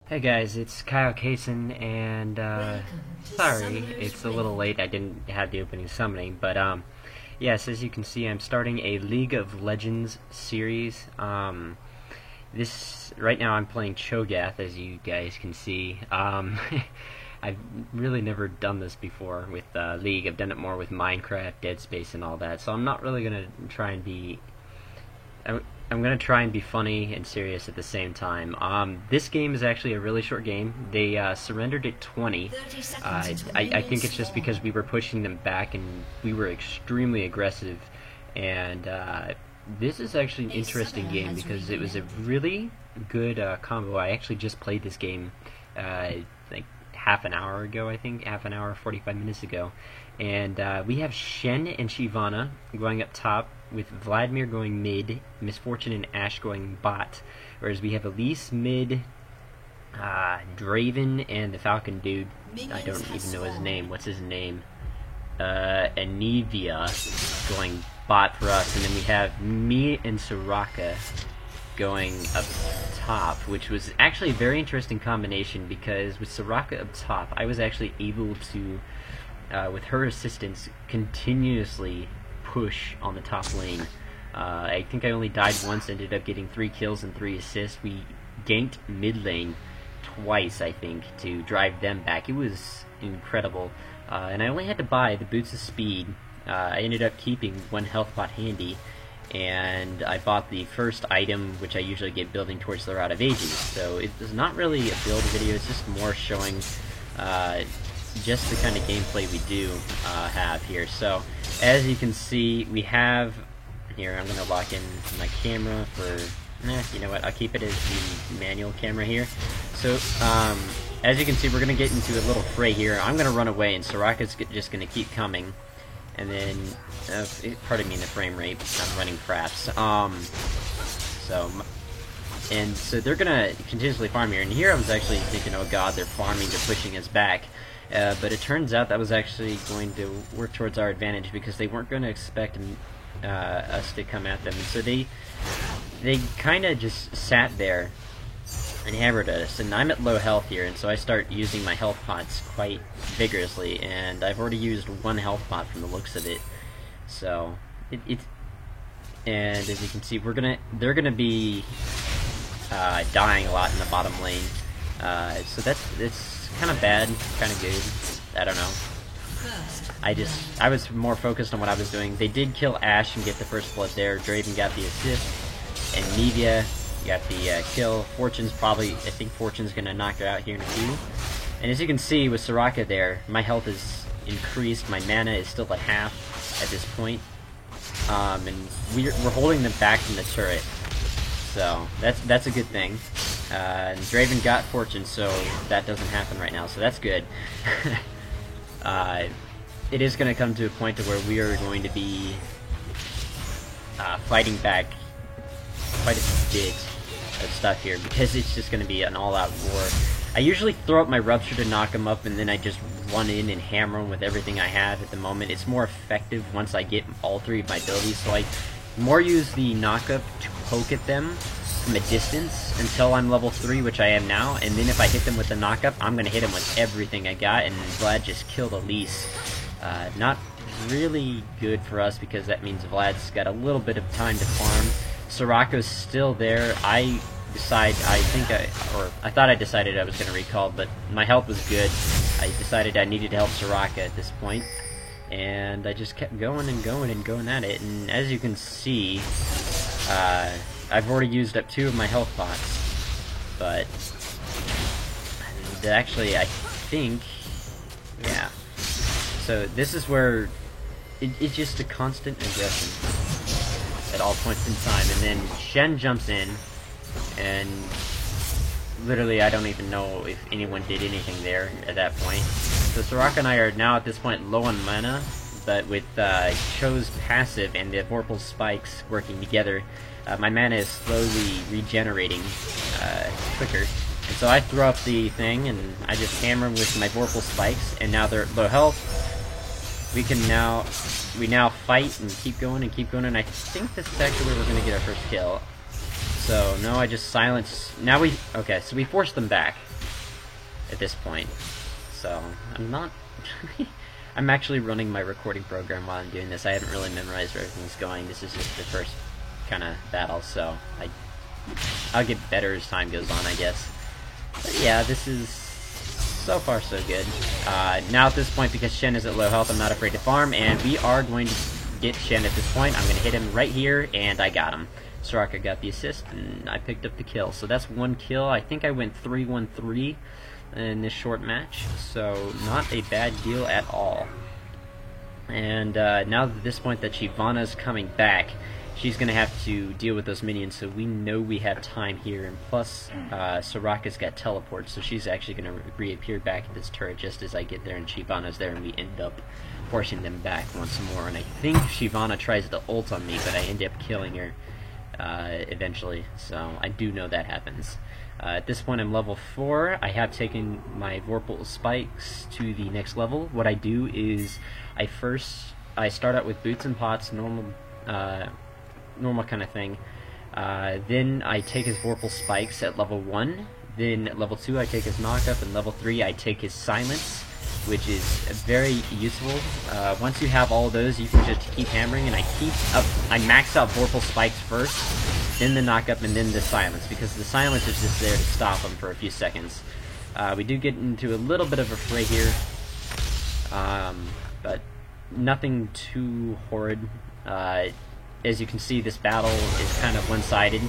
Hey guys, it's Kyle Kaysen, and sorry, it's a little late. I didn't have the opening summoning, but yes, as you can see, I'm starting a League of Legends series. This right now I'm playing Cho'Gath, as you guys can see. I've really never done this before with League. I've done it more with Minecraft, Dead Space, and all that. So I'm not really gonna try and be. I'm going to try and be funny and serious at the same time. This game is actually a really short game. They surrendered at 20. I think it's just because we were pushing them back and we were extremely aggressive. And this is actually an interesting game because it was a really good combo. I actually just played this game like half an hour ago, I think. Half an hour, 45 minutes ago. And we have Shen and Shyvana going up top, with Vladimir going mid, Miss Fortune and Ashe going bot, whereas we have Elise mid, Draven and the Falcon dude, I don't even know his name, what's his name, Anivia going bot for us, and then we have me and Soraka going up top, which was actually a very interesting combination, because with Soraka up top, I was actually able to, with her assistance, continuously push on the top lane. I think I only died once, ended up getting 3 kills and 3 assists. We ganked mid lane twice, I think, to drive them back. It was incredible. And I only had to buy the Boots of Speed. I ended up keeping 1 health pot handy, and I bought the first item, which I usually get building towards the Route of Ages. So it's not really a build video, it's just more showing just the kind of gameplay we do have here. So as you can see, we have here, I'm going to lock in my camera for, you know what, I'll keep it as the manual camera here. So as you can see, we're going to get into a little fray here. I'm going to run away, and Soraka's just going to keep coming. And then, pardon me in the frame rate, I'm running fraps. So they're going to continuously farm here. And here I was actually thinking, oh god, they're farming, they're pushing us back. But it turns out that was actually going to work towards our advantage, because they weren't going to expect us to come at them. And so they kind of just sat there and hammered us. And I'm at low health here, and so I start using my health pots quite vigorously. And I've already used 1 health pot from the looks of it. So and as you can see, they're gonna be dying a lot in the bottom lane. So it's kind of bad, kind of good. I don't know. I was more focused on what I was doing. They did kill Ashe and get the first blood there. Draven got the assist, and Nivea got the kill. Fortune's probably, I think Fortune's gonna knock her out here in a few. And as you can see with Soraka there, my health is increased. My mana is still at half at this point, and we're holding them back from the turret. So that's a good thing. And Draven got Fortune, so that doesn't happen right now, so that's good. It is going to come to a point to where we are going to be fighting back quite a bit of stuff here, because it's just going to be an all-out war. I usually throw up my Rupture to knock them up, and then I just run in and hammer them with everything I have at the moment. It's more effective once I get all 3 of my abilities, so I more use the knock-up to poke at them from a distance until I'm level 3, which I am now, and then if I hit them with the knock-up, I'm going to hit them with everything I got, and Vlad just killed Elise. Not really good for us, because that means Vlad's got a little bit of time to farm. Soraka's still there. I thought I decided I was going to recall, but my health was good. I decided I needed to help Soraka at this point, and I just kept going and going and going at it, and as you can see, I've already used up 2 of my health pots, but actually I think, yeah. So this is where it's just a constant aggression at all points in time, and then Shen jumps in, and literally I don't even know if anyone did anything there at that point. So Soraka and I are now at this point low on mana, but with Cho's passive and the Vorpal Spikes working together, my mana is slowly regenerating quicker. And so I throw up the thing, and I just hammer them with my Vorpal Spikes, and now they're low health. We now fight and keep going, and I think this is actually where we're going to get our first kill. So, no, I just silenced... Now we... Okay, so we forced them back. at this point. So I'm not. I'm actually running my recording program while I'm doing this. I haven't really memorized where everything's going. This is just the first kind of battle, so I'll get better as time goes on, I guess. But yeah, this is so far so good. Now at this point, because Shen is at low health, I'm not afraid to farm, and we are going to get Shen at this point. I'm going to hit him right here, and I got him. Soraka got the assist, and I picked up the kill. So that's 1 kill. I think I went 3-1-3 in this short match, so not a bad deal at all. And now at this point that Shyvana's coming back, she's going to have to deal with those minions, so we know we have time here. And plus, Soraka's got teleport, so she's actually going to reappear back at this turret just as I get there, and Shyvana's there, and we end up forcing them back once more. And I think Shyvana tries to ult on me, but I end up killing her eventually, so I do know that happens. At this point I'm level 4. I have taken my Vorpal spikes to the next level. What I do is I start out with boots and pots, normal kind of thing. Then I take his Vorpal spikes at level 1. Then at level 2 I take his knockup, and level 3 I take his silence, which is very useful. Once you have all of those, you can just keep hammering, and I max out Vorpal spikes first, then the knockup, and then the silence, because the silence is just there to stop them for a few seconds. We do get into a little bit of a fray here, but nothing too horrid. As you can see, this battle is kind of one-sided.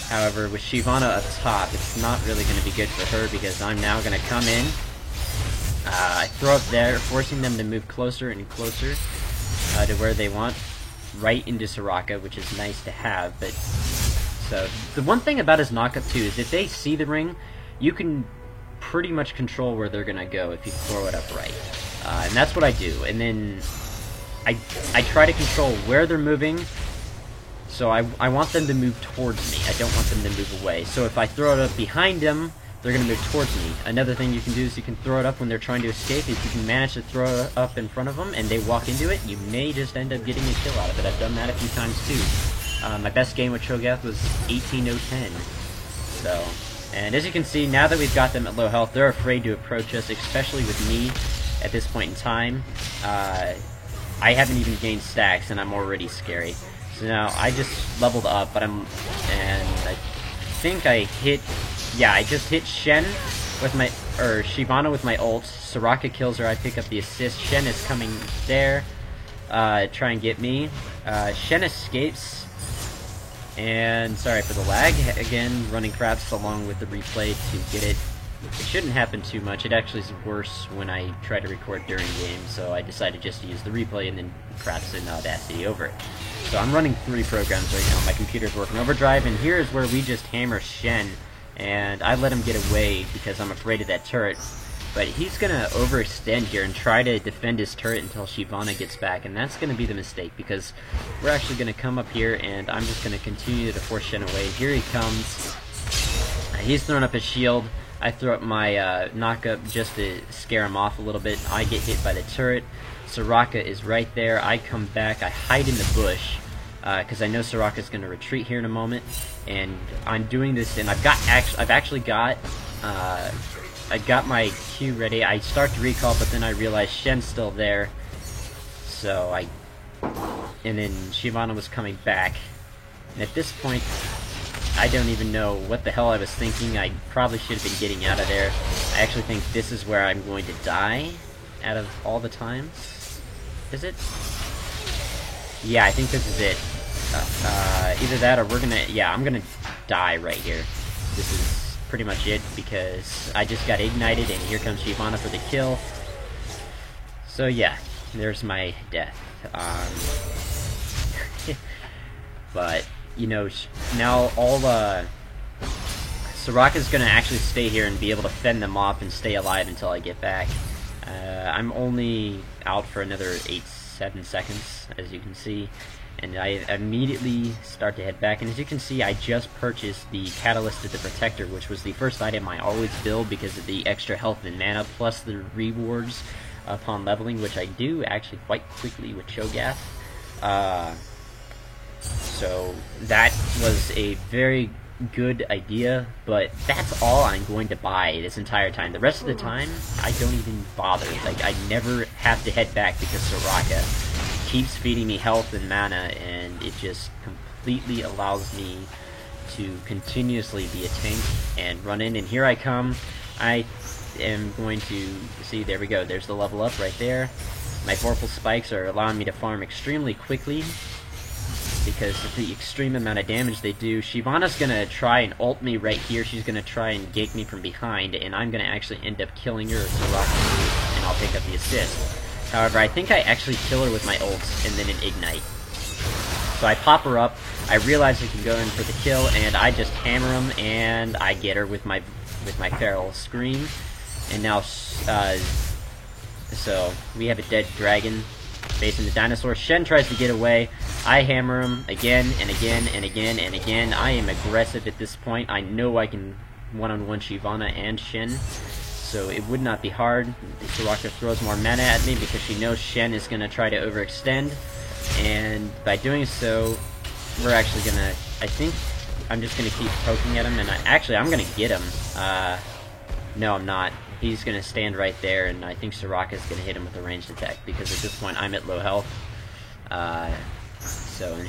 However, with Shyvana up top, it's not really going to be good for her, because I'm now going to come in. I throw up there, forcing them to move closer and closer to where they want, right into Soraka, which is nice to have. But so the one thing about his knockup too is if they see the ring, you can pretty much control where they're gonna go if you throw it up right, and that's what I do. And then I try to control where they're moving. So I want them to move towards me. I don't want them to move away. So if I throw it up behind them, they're going to move towards me. Another thing you can do is you can throw it up when they're trying to escape. If you can manage to throw it up in front of them and they walk into it, you may just end up getting a kill out of it. I've done that a few times too. My best game with Cho'Gath was 18-0-10. So, and as you can see, now that we've got them at low health, they're afraid to approach us, especially with me at this point in time. I haven't even gained stacks and I'm already scary. So now I just leveled up, but I think I hit. Yeah, I just hit Shen with Shyvana with my ult. Soraka kills her, I pick up the assist. Shen is coming there, try and get me. Shen escapes, and sorry for the lag. Again, running craps along with the replay to get it. It shouldn't happen too much. It actually is worse when I try to record during game, so I decided just to use the replay and then craps in Audacity over it. So I'm running 3 programs right now. My computer's working overdrive, and here is where we just hammer Shen. And I let him get away because I'm afraid of that turret. But he's going to overextend here and try to defend his turret until Shyvana gets back. And that's going to be the mistake, because we're actually going to come up here and I'm just going to continue to force Shen away. Here he comes. He's throwing up his shield. I throw up my knockup just to scare him off a little bit. I get hit by the turret. Soraka is right there. I come back. I hide in the bush, because I know Soraka's going to retreat here in a moment, and I'm doing this, and I got my Q ready. I start to recall, but then I realize Shen's still there, so and then Shyvana was coming back, and at this point, I don't even know what the hell I was thinking. I probably should have been getting out of there. I actually think this is where I'm going to die, out of all the times. Is it? Yeah, I think this is it. Either that or I'm gonna die right here. This is pretty much it, because I just got ignited and here comes Shyvana for the kill. So yeah, there's my death. But, you know, now all Soraka's gonna actually stay here and be able to fend them off and stay alive until I get back. I'm only out for another 8-7 seconds, as you can see. And I immediately start to head back, and as you can see, I just purchased the Catalyst to the Protector, which was the first item I always build because of the extra health and mana, plus the rewards upon leveling, which I do actually quite quickly with Cho'Gath. So that was a very good idea, but that's all I'm going to buy this entire time. The rest of the time, I don't even bother. Like, I never have to head back because Soraka keeps feeding me health and mana, and it just completely allows me to continuously be a tank and run in. And here I come. I am going to see, there we go, there's the level up right there. My Vorpal spikes are allowing me to farm extremely quickly because of the extreme amount of damage they do. Shyvana's gonna try and ult me right here. She's gonna try and gank me from behind, and I'm gonna actually end up killing her, Soraka, and I'll pick up the assist. However, I think I actually kill her with my ults and then an ignite. So I pop her up, I realize I can go in for the kill, and I just hammer him, and I get her with my feral scream. And now, so we have a dead dragon facing the dinosaur. Shen tries to get away. I hammer him again and again and again and again. I am aggressive at this point. I know I can one-on-one Shyvana and Shen, so it would not be hard. Soraka throws more mana at me because she knows Shen is going to try to overextend, and by doing so, we're actually going to, I think, I'm just going to keep poking at him, and I'm going to get him. No, I'm not. He's going to stand right there, and I think Soraka's going to hit him with a ranged attack, because at this point I'm at low health. And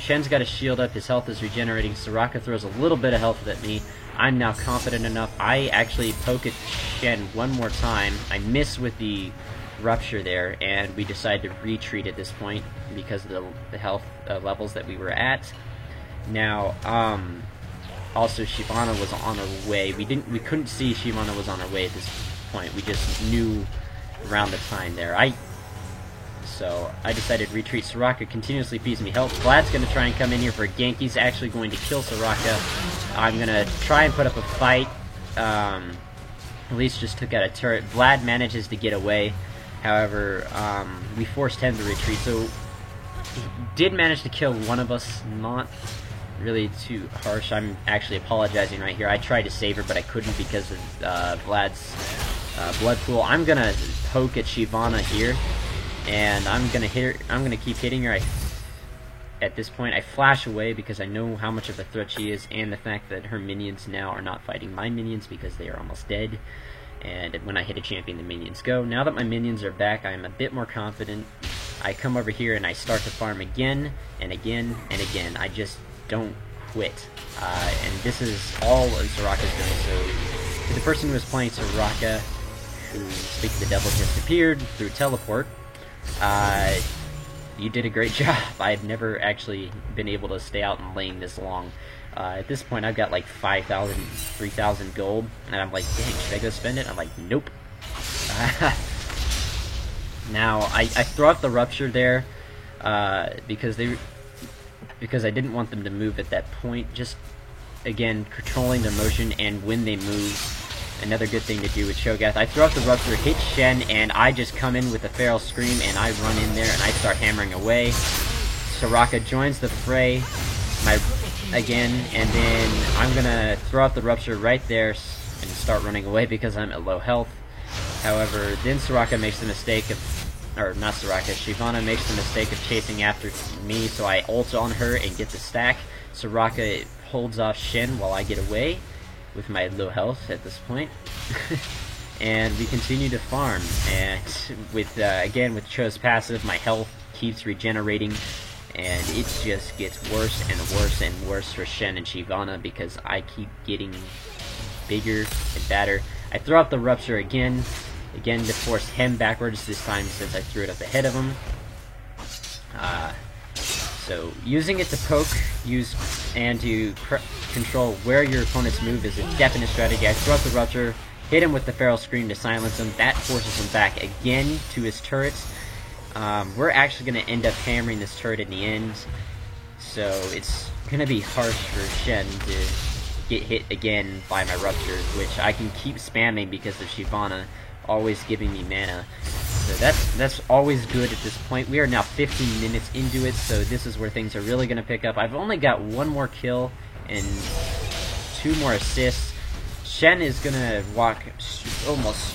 Shen's got a shield up, his health is regenerating. Soraka throws a little bit of health at me. I'm now confident enough. I actually poke at Shen one more time. I miss with the rupture there, and we decide to retreat at this point because of the health levels that we were at. Now, also Shyvana was on her way. We couldn't see Shyvana was on her way at this point. We just knew around the time there. So I decided to retreat. Soraka continuously feeds me health. Vlad's going to try and come in here for a gank. He's actually going to kill Soraka. I'm going to try and put up a fight. Elise just took out a turret. Vlad manages to get away. However, we forced him to retreat. So he did manage to kill one of us. Not really too harsh. I'm actually apologizing right here. I tried to save her, but I couldn't because of Vlad's blood pool. I'm going to poke at Shyvana here. And I'm gonna hit her. I'm gonna keep hitting her. At this point, I flash away because I know how much of a threat she is, and the fact that her minions now are not fighting my minions because they are almost dead. And when I hit a champion, the minions go. Now that my minions are back, I am a bit more confident. I come over here and I start to farm again and again and again. I just don't quit. And this is all Soraka's doing. So, to the person who was playing Soraka, who, speak of the devil, just appeared through teleport. You did a great job. I've never actually been able to stay out in lane this long. At this point, I've got like 5,000, 3,000 gold, and I'm like, dang, should I go spend it? I'm like, nope. Now, I throw out the rupture there, because I didn't want them to move at that point. Just, again, controlling their motion, and when they move. Another good thing to do with Cho'Gath. I throw out the rupture, hit Shen, and I just come in with the feral scream, and I run in there and I start hammering away. Soraka joins the fray, again, and then I'm gonna throw out the rupture right there and start running away because I'm at low health. However, then Soraka makes the mistake of, or not Soraka, Shyvana makes the mistake of chasing after me, so I ult on her and get the stack. Soraka holds off Shen while I get away with my low health at this point. And we continue to farm, and with again with Cho's passive, my health keeps regenerating, and it just gets worse and worse and worse for Shen and Shyvana because I keep getting bigger and badder. I throw out the rupture again to force him backwards, this time since I threw it up ahead of him. So using it to poke, and to control where your opponents move is a definite strategy. I throw out the rupture, hit him with the feral scream to silence him. That forces him back again to his turrets. We're actually going to end up hammering this turret in the end, so it's going to be harsh for Shen to get hit again by my rupture, which I can keep spamming because of Shyvana always giving me mana. So that's always good at this point. We are now 15 minutes into it, so this is where things are really going to pick up. I've only got one more kill and 2 more assists. Shen is going to walk almost...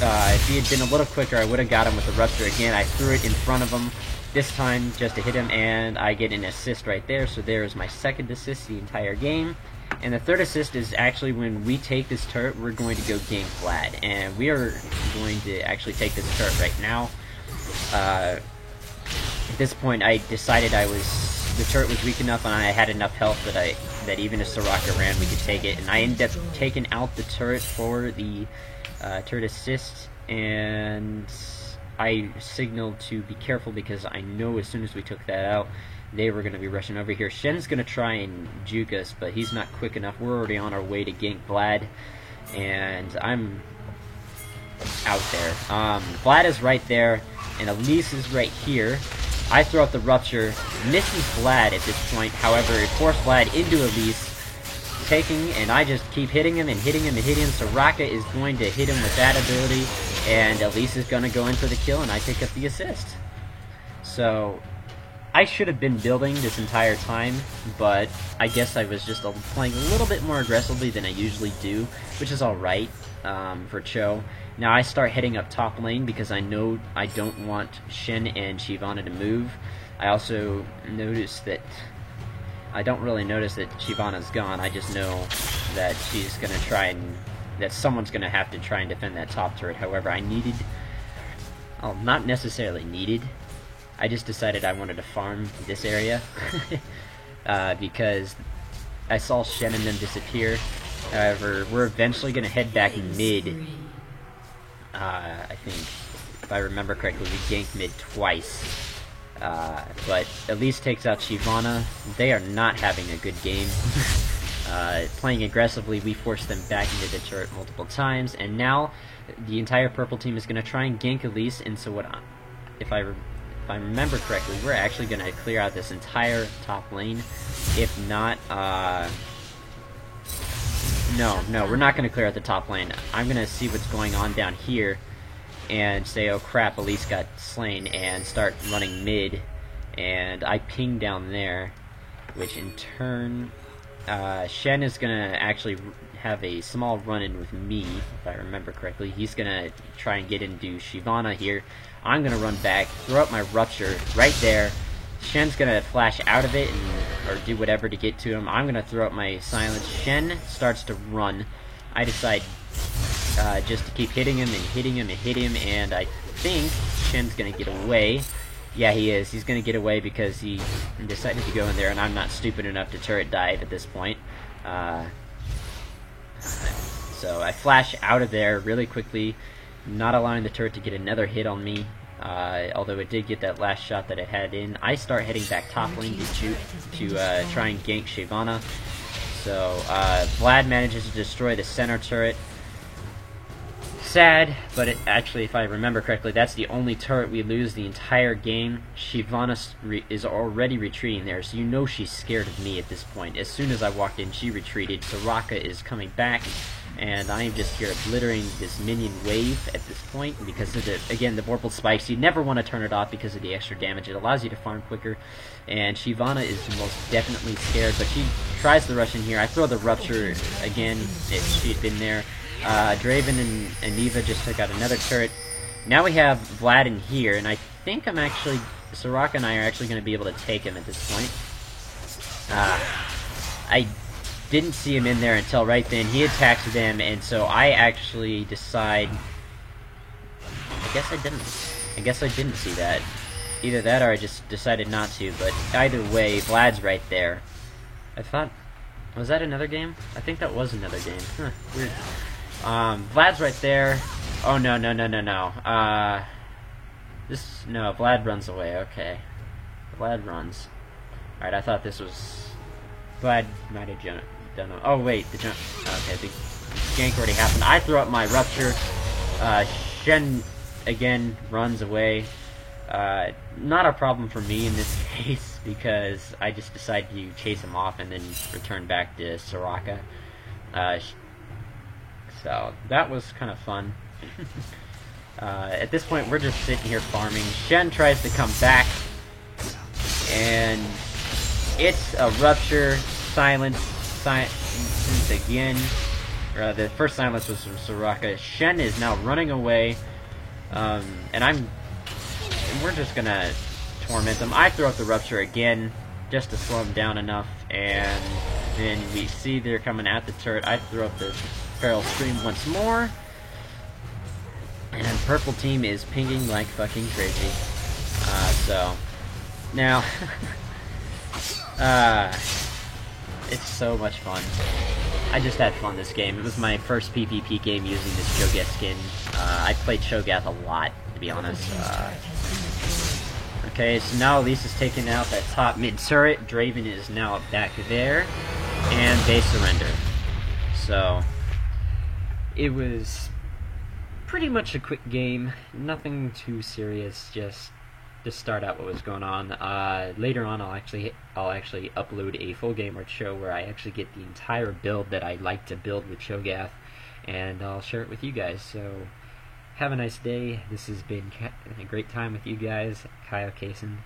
if he had been a little quicker, I would have got him with the rupture again. I threw it in front of him this time just to hit him, and I get an assist right there. So there is my second assist the entire game. And the third assist is actually when we take this turret, we're going to go gank Vlad. And we are going to actually take this turret right now. At this point, I decided the turret was weak enough and I had enough health that even if Soraka ran, we could take it. And I ended up taking out the turret for the turret assist, and I signaled to be careful because I know as soon as we took that out, they were going to be rushing over here. Shen's going to try and juke us, but he's not quick enough. We're already on our way to gank Vlad, and I'm out there. Vlad is right there, and Elise is right here. I throw out the Rupture, misses Vlad at this point. However, it forced Vlad into Elise, taking, and I just keep hitting him and hitting him and hitting him. Soraka is going to hit him with that ability, and Elise is going to go in for the kill, and I pick up the assist. So I should have been building this entire time, but I guess I was just playing a little bit more aggressively than I usually do, which is alright for Cho. Now I start heading up top lane because I know I don't want Shen and Shyvana to move. I also notice that I don't really notice that Shyvana's gone. I just know that she's going to try and that someone's going to have to try and defend that top turret. However, not necessarily needed. I just decided I wanted to farm this area because I saw Shen and them disappear. However, we're eventually going to head back mid. I think, if I remember correctly, we ganked mid twice. But Elise takes out Shyvana. They are not having a good game. Playing aggressively, we forced them back into the turret multiple times, and now the entire purple team is going to try and gank Elise. And so, if I remember correctly, we're actually going to clear out this entire top lane. If not, no, we're not going to clear out the top lane. I'm going to see what's going on down here and say, oh crap, Elise got slain, and start running mid. And I ping down there, which in turn, Shen is going to actually have a small run-in with me, if I remember correctly. He's going to try and get into Shyvana here. I'm going to run back, throw up my Rupture right there. Shen's going to flash out of it or do whatever to get to him. I'm going to throw up my Silence. Shen starts to run. I decide just to keep hitting him and hitting him and hit him, and I think Shen's going to get away. Yeah, he is. He's going to get away because he decided to go in there, and I'm not stupid enough to turret dive at this point. So I flash out of there really quickly, not allowing the turret to get another hit on me. Although it did get that last shot that it had in. I start heading back top lane to try and gank Shyvana. So Vlad manages to destroy the center turret. Sad, but actually, if I remember correctly, that's the only turret we lose the entire game. Shyvana is already retreating there, so you know she's scared of me at this point. As soon as I walked in, she retreated. Soraka is coming back, and I am just here obliterating this minion wave at this point because of the Vorpal spikes. You never want to turn it off because of the extra damage. It allows you to farm quicker, and Shyvana is most definitely scared, but she tries to rush in here. I throw the Rupture again if she had been there. Draven and Neva just took out another turret. Now we have Vlad in here, and I think Soraka and I are actually going to be able to take him at this point. I didn't see him in there until right then. He attacks them, and so I actually decide... I guess I didn't see that. Either that or I just decided not to, but either way, Vlad's right there. I thought... Was that another game? I think that was another game. Huh, weird. Vlad's right there. Oh, no. No, Vlad runs away, okay. Vlad runs. Alright, I thought this was... Vlad might have done it. Oh, wait, the jump... Okay, the gank already happened. I throw up my Rupture. Shen, again, runs away. Not a problem for me in this case, because I just decided to chase him off and then return back to Soraka. So, that was kind of fun. At this point, we're just sitting here farming. Shen tries to come back, and it's a Rupture, silence again. The first silence was from Soraka. Shen is now running away, and we're just gonna torment them. I throw out the Rupture again, just to slow him down enough, and And we see they're coming at the turret. I throw up the Feral Scream once more. And purple team is pinging like fucking crazy. So, now, it's so much fun. I just had fun this game. It was my first PvP game using this Cho'Gath skin. I played Cho'Gath a lot, to be honest. Okay, so now Lisa's taking out that top mid turret. Draven is now back there, and they surrender. So, it was pretty much a quick game. Nothing too serious, just to start out what was going on. Later on, I'll actually upload a full game show where I actually get the entire build that I like to build with Cho'Gath, and I'll share it with you guys. So, have a nice day. This has been a great time with you guys. Kyle Kaysen.